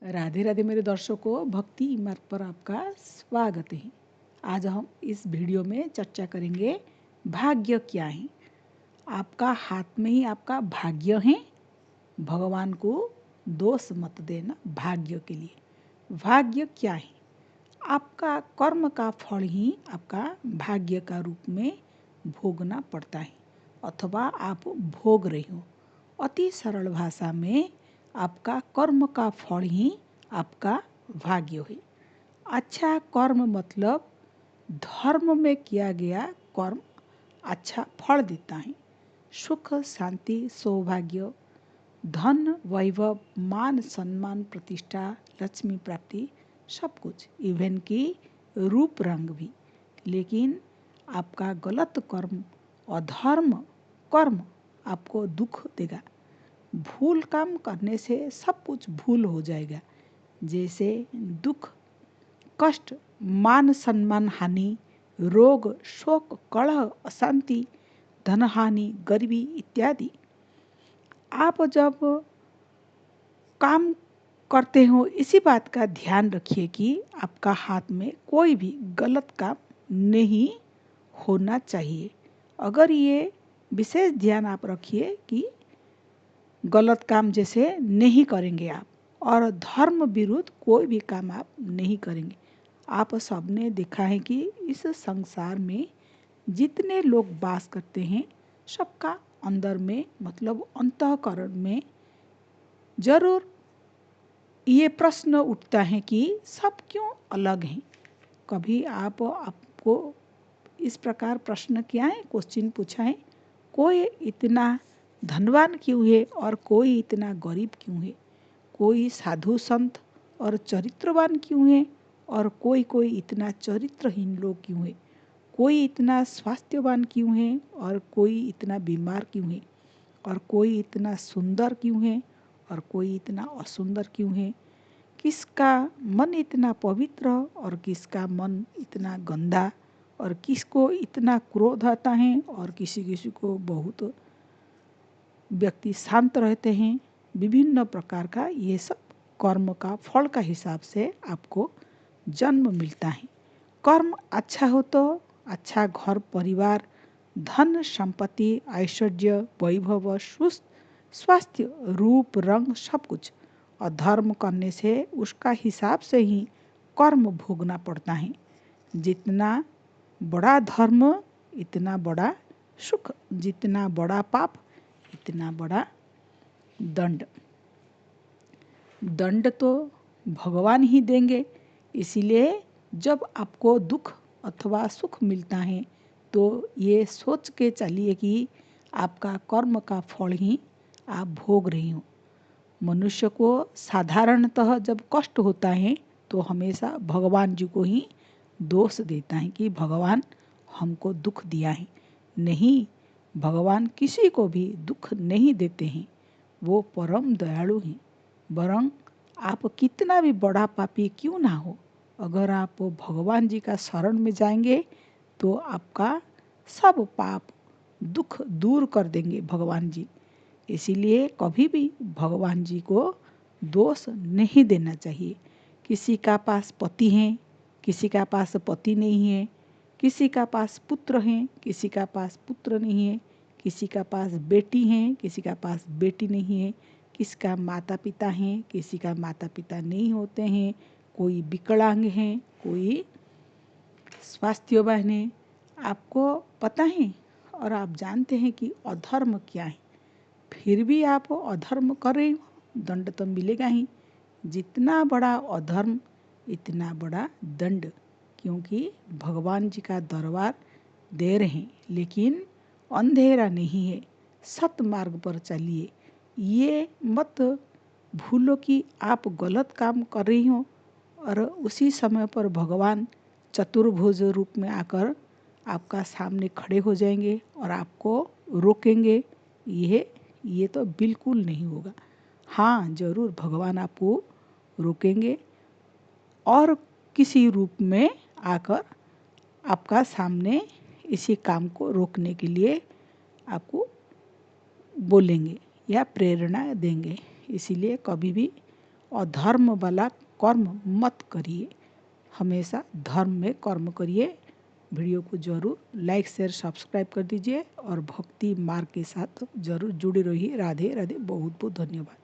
राधे राधे मेरे दर्शकों, भक्ति मार्ग पर आपका स्वागत है। आज हम इस वीडियो में चर्चा करेंगे भाग्य क्या है। आपका हाथ में ही आपका भाग्य है। भगवान को दोष मत देना भाग्य के लिए। भाग्य क्या है? आपका कर्म का फल ही आपका भाग्य का रूप में भोगना पड़ता है अथवा आप भोग रहे हो। अति सरल भाषा में आपका कर्म का फल ही आपका भाग्य है। अच्छा कर्म मतलब धर्म में किया गया कर्म अच्छा फल देता है। सुख, शांति, सौभाग्य, धन, वैभव, मान, सम्मान, प्रतिष्ठा, लक्ष्मी प्राप्ति, सब कुछ, इवन की रूप रंग भी। लेकिन आपका गलत कर्म, अधर्म कर्म आपको दुख देगा। भूल काम करने से सब कुछ भूल हो जाएगा, जैसे दुख, कष्ट, मान सम्मान हानि, रोग, शोक, कलह, अशांति, धन हानि, गरीबी इत्यादि। आप जब काम करते हो इसी बात का ध्यान रखिए कि आपका हाथ में कोई भी गलत काम नहीं होना चाहिए। अगर ये विशेष ध्यान आप रखिए कि गलत काम जैसे नहीं करेंगे आप, और धर्म विरुद्ध कोई भी काम आप नहीं करेंगे। आप सबने देखा है कि इस संसार में जितने लोग वास करते हैं सबका अंदर में मतलब अंतःकरण में जरूर ये प्रश्न उठता है कि सब क्यों अलग हैं। कभी आपको इस प्रकार प्रश्न किया है, क्वेश्चन पूछा है, कोई इतना धनवान क्यों है और कोई इतना गरीब क्यों है? कोई साधु संत और चरित्रवान क्यों है और कोई कोई इतना चरित्रहीन लोग क्यों है? कोई इतना स्वास्थ्यवान क्यों है और कोई इतना बीमार क्यों है? और कोई इतना सुंदर क्यों है और कोई इतना असुंदर क्यों है? किसका मन इतना पवित्र और किसका मन इतना गंदा, और किसको इतना क्रोध आता है और किसी किसी को बहुत व्यक्ति शांत रहते हैं। विभिन्न प्रकार का ये सब कर्म का फल का हिसाब से आपको जन्म मिलता है। कर्म अच्छा हो तो अच्छा घर परिवार, धन संपत्ति, ऐश्वर्य, वैभव, सुस्त स्वास्थ्य, रूप रंग, सब कुछ। और धर्म करने से उसका हिसाब से ही कर्म भोगना पड़ता है। जितना बड़ा धर्म इतना बड़ा सुख, जितना बड़ा पाप इतना बड़ा दंड। दंड तो भगवान ही देंगे। इसीलिए जब आपको दुख अथवा सुख मिलता है तो ये सोच के चलिए कि आपका कर्म का फल ही आप भोग रही हो। मनुष्य को साधारणतः जब कष्ट होता है तो हमेशा भगवान जी को ही दोष देता है कि भगवान हमको दुख दिया है। नहीं, भगवान किसी को भी दुख नहीं देते हैं। वो परम दयालु हैं। वरं आप कितना भी बड़ा पापी क्यों ना हो, अगर आप भगवान जी का शरण में जाएंगे तो आपका सब पाप दुख दूर कर देंगे भगवान जी। इसीलिए कभी भी भगवान जी को दोष नहीं देना चाहिए। किसी का पास पति है, किसी का पास पति नहीं है, किसी का पास पुत्र है, किसी का पास पुत्र नहीं है, किसी का पास बेटी है, किसी का पास बेटी नहीं है, किसका माता पिता हैं, किसी का माता पिता नहीं होते हैं, कोई विकलांग हैं, कोई स्वास्थ्यवान है। आपको पता है और आप जानते हैं कि अधर्म क्या है, फिर भी आप अधर्म कर रहे हो, दंड तो मिलेगा ही। जितना बड़ा अधर्म इतना बड़ा दंड, क्योंकि भगवान जी का दरबार दे रहे हैं, लेकिन अंधेरा नहीं है। सत मार्ग पर चलिए। ये मत भूलो कि आप गलत काम कर रही हो और उसी समय पर भगवान चतुर्भुज रूप में आकर आपका सामने खड़े हो जाएंगे और आपको रोकेंगे। ये तो बिल्कुल नहीं होगा। हाँ, ज़रूर भगवान आपको रोकेंगे और किसी रूप में आकर आपका सामने इसी काम को रोकने के लिए आपको बोलेंगे या प्रेरणा देंगे। इसीलिए कभी भी अधर्म वाला कर्म मत करिए, हमेशा धर्म में कर्म करिए। वीडियो को जरूर लाइक शेयर सब्सक्राइब कर दीजिए और भक्ति मार्ग के साथ जरूर जुड़े रहिए। राधे राधे, बहुत बहुत धन्यवाद।